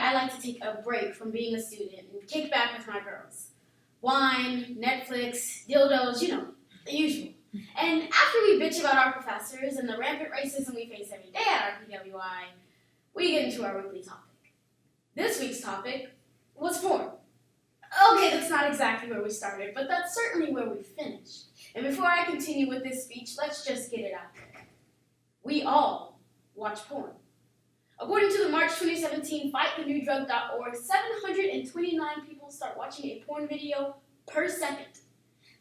I like to take a break from being a student and kick back with my girls. Wine, Netflix, dildos, the usual. And after we bitch about our professors and the rampant racism we face every day at our PWI, we get into our weekly topic. This week's topic was porn. Okay, that's not exactly where we started, but that's certainly where we finished. And before I continue with this speech, let's just get it out there. We all watch porn. According to the March 2017 FightTheNewDrug.org, 729 people start watching a porn video per second.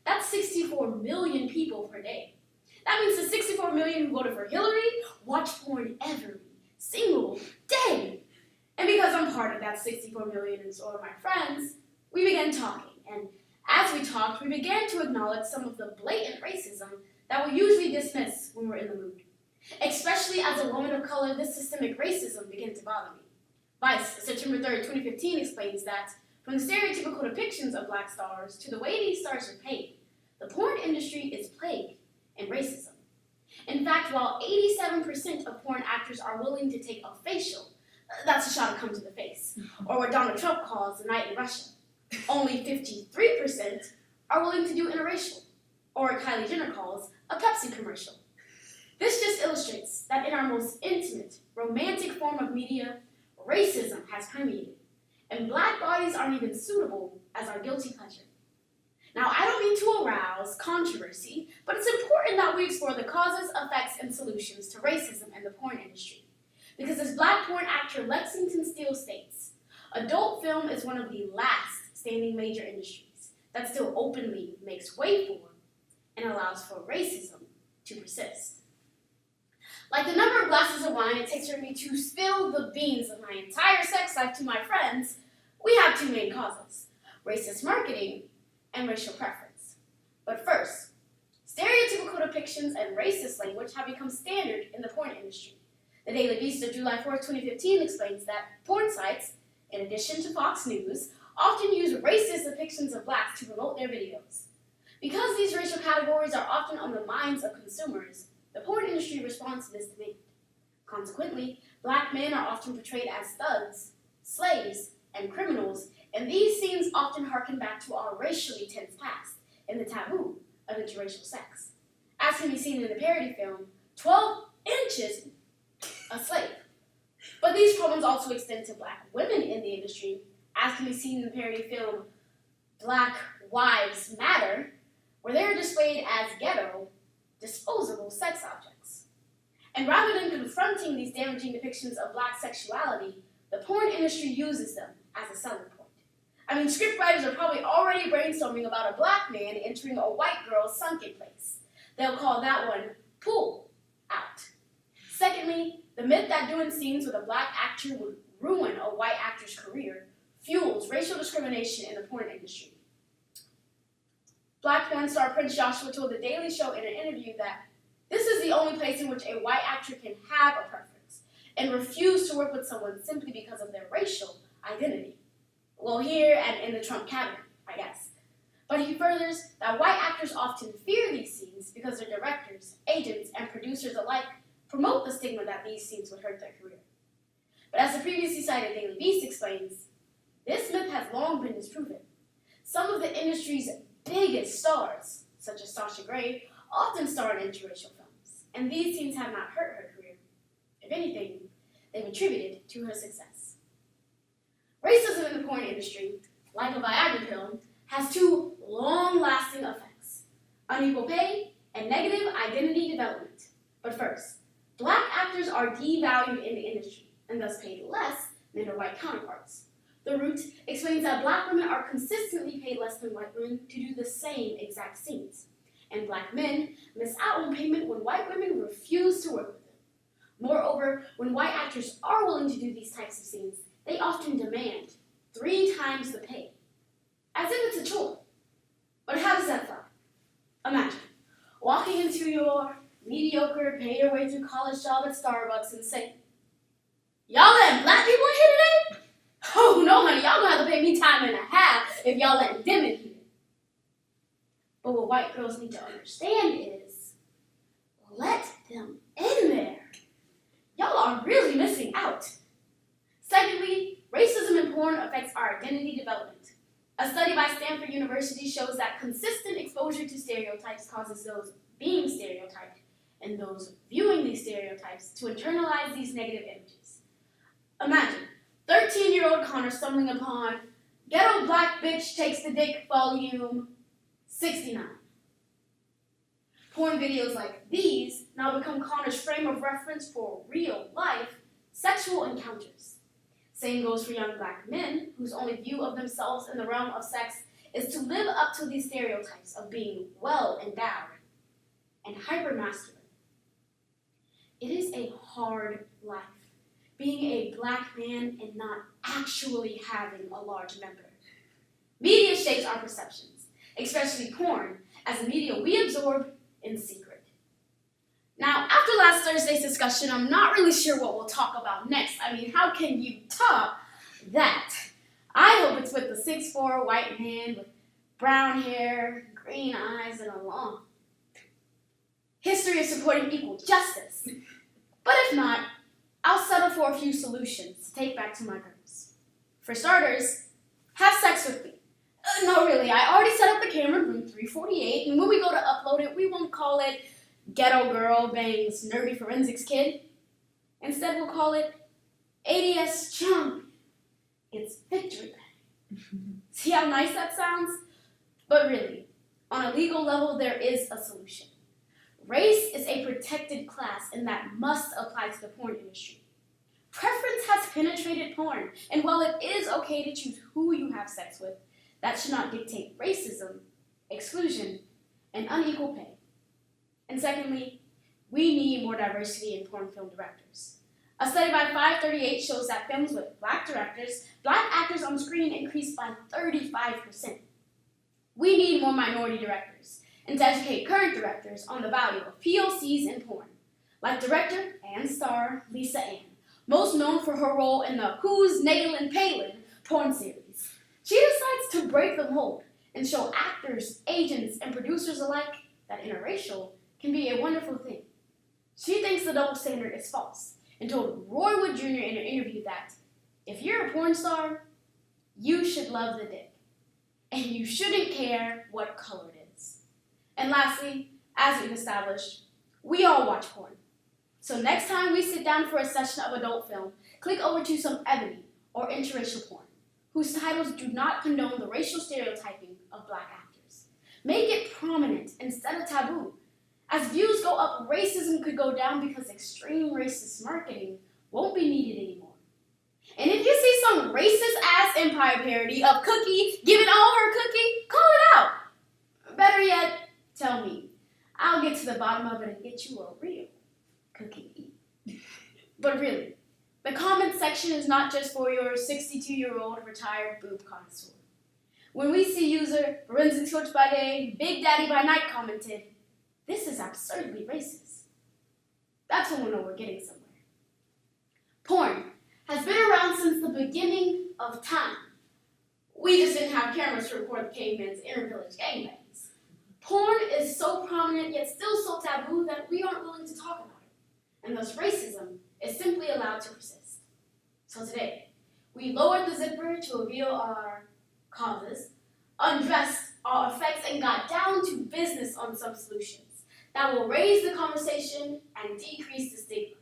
That's 64 million people per day. That means the 64 million who voted for Hillary watch porn every single day. And because I'm part of that 64 million and so are my friends, we began talking. And as we talked, we began to acknowledge some of the blatant racism that we usually dismiss when we're in the mood. Especially as a woman of color, this systemic racism began to bother me. Vice, September 3rd, 2015 explains that from the stereotypical depictions of black stars to the way these stars are paid, the porn industry is plagued in racism. In fact, while 87% of porn actors are willing to take a facial, that's a shot of cum to the face, or what Donald Trump calls the night in Russia, only 53% are willing to do interracial, or what Kylie Jenner calls a Pepsi commercial. This just illustrates that in our most intimate, romantic form of media, racism has permeated, and black bodies aren't even suitable as our guilty pleasure. Now, I don't mean to arouse controversy, but it's important that we explore the causes, effects, and solutions to racism in the porn industry. Because as black porn actor Lexington Steele states, adult film is one of the last standing major industries that still openly makes way for and allows for racism to persist. Like the number of glasses of wine it takes for me to spill the beans of my entire sex life to my friends, we have two main causes: racist marketing and racial preference. But first, stereotypical depictions and racist language have become standard in the porn industry. The Daily Beast of July 4th, 2015 explains that porn sites, in addition to Fox News, often use racist depictions of blacks to promote their videos. Because these racial categories are often on the minds of consumers, the porn industry responds to this demand. Consequently, black men are often portrayed as thugs, slaves, and criminals, and these scenes often harken back to our racially tense past and the taboo of interracial sex. As can be seen in the parody film, 12 Inches a Slave. But these problems also extend to black women in the industry, as can be seen in the parody film Black Wives Matter, where they are displayed as ghetto, disposable sex objects. And rather than confronting these damaging depictions of black sexuality, the porn industry uses them as a selling point. I mean, scriptwriters are probably already brainstorming about a black man entering a white girl's sunken place. They'll call that one pull out. Secondly, the myth that doing scenes with a black actor would ruin a white actor's career fuels racial discrimination in the porn industry. Black porn star Prince Joshua told The Daily Show in an interview that this is the only place in which a white actor can have a preference and refuse to work with someone simply because of their racial identity. Well, here and in the Trump cabinet, I guess. But he furthers that white actors often fear these scenes because their directors, agents, and producers alike promote the stigma that these scenes would hurt their career. But as the previously cited Daily Beast explains, this myth has long been disproven. Some of the industry's biggest stars, such as Sasha Grey, often star in interracial films, and these scenes have not hurt her career. If anything, they've attributed to her success. Racism in the porn industry, like a Viagra pill, has two long-lasting effects: unequal pay and negative identity development. But first, black actors are devalued in the industry and thus paid less than their white counterparts. The Root explains that black women are consistently paid less than white women to do the same exact scenes, and black men miss out on payment when white women refuse to work with them. Moreover, when white actors are willing to do these types of scenes, they often demand 3 times the pay, as if it's a chore. But how does that fly? Imagine walking into your mediocre, pay-your-way-through-college job at Starbucks and saying, "Y'all letting black people in here today? Oh, no, honey, y'all gonna have to pay me time and a half if y'all letting them in here." But what white girls need to understand is, let them in there. Y'all are really missing out. Secondly, racism porn affects our identity development. A study by Stanford University shows that consistent exposure to stereotypes causes those being stereotyped and those viewing these stereotypes to internalize these negative images. Imagine 13-year-old Connor stumbling upon Ghetto Black Bitch Takes the Dick Volume 69. Porn videos like these now become Connor's frame of reference for real-life sexual encounters. Same goes for young black men whose only view of themselves in the realm of sex is to live up to these stereotypes of being well endowed and hyper-masculine. It is a hard life, being a black man and not actually having a large member. Media shapes our perceptions, especially porn, as a media we absorb in secret. Now, after last Thursday's discussion, I'm not really sure what we'll talk about next. I mean, how can you top that? I hope it's with the 6'4" white man with brown hair, green eyes, and a long history of supporting equal justice. But if not, I'll settle for a few solutions to take back to my girls. For starters, have sex with me. No, really, I already set up the camera in room 348, and when we go to upload it, we won't call it Ghetto Girl Bangs Nerdy Forensics Kid. Instead, we'll call it ADS Chunk. It's Victory Bang. See how nice that sounds? But really, on a legal level, there is a solution. Race is a protected class, and that must apply to the porn industry. Preference has penetrated porn, and while it is okay to choose who you have sex with, that should not dictate racism, exclusion, and unequal pay. And secondly, we need more diversity in porn film directors. A study by 538 shows that films with black directors, black actors on screen increased by 35%. We need more minority directors, and to educate current directors on the value of POCs in porn, like director and star Lisa Ann, most known for her role in the Who's Nailin' Palin porn series. She decides to break the mold and show actors, agents, and producers alike that interracial can be a wonderful thing. She thinks the double standard is false and told Roy Wood Jr. in an interview that if you're a porn star, you should love the dick, and you shouldn't care what color it is. And lastly, as we've established, we all watch porn. So next time we sit down for a session of adult film, click over to some ebony or interracial porn, whose titles do not condone the racial stereotyping of black actors. Make it prominent instead of taboo. As views go up, racism could go down because extreme racist marketing won't be needed anymore. And if you see some racist-ass Empire parody of Cookie giving all her cookie, call it out. Better yet, tell me. I'll get to the bottom of it and get you a real cookie to eat. But really, the comment section is not just for your 62-year-old retired boob connoisseur. When we see user Forensics Coach by day, Big Daddy by night commented, "This is absurdly racist," that's when we'll know we're getting somewhere. Porn has been around since the beginning of time. We just didn't have cameras to record the caveman's inter-village gangbangs. Porn is so prominent yet still so taboo that we aren't willing to talk about it, and thus racism is simply allowed to persist. So today, we lowered the zipper to reveal our causes, undressed our effects, and got down to business on some solutions that will raise the conversation and decrease the stigma.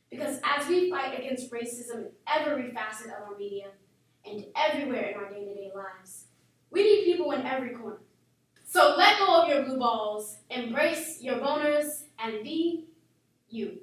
Because as we fight against racism in every facet of our media and everywhere in our day-to-day lives, we need people in every corner. So let go of your blue balls, embrace your boners, and be you.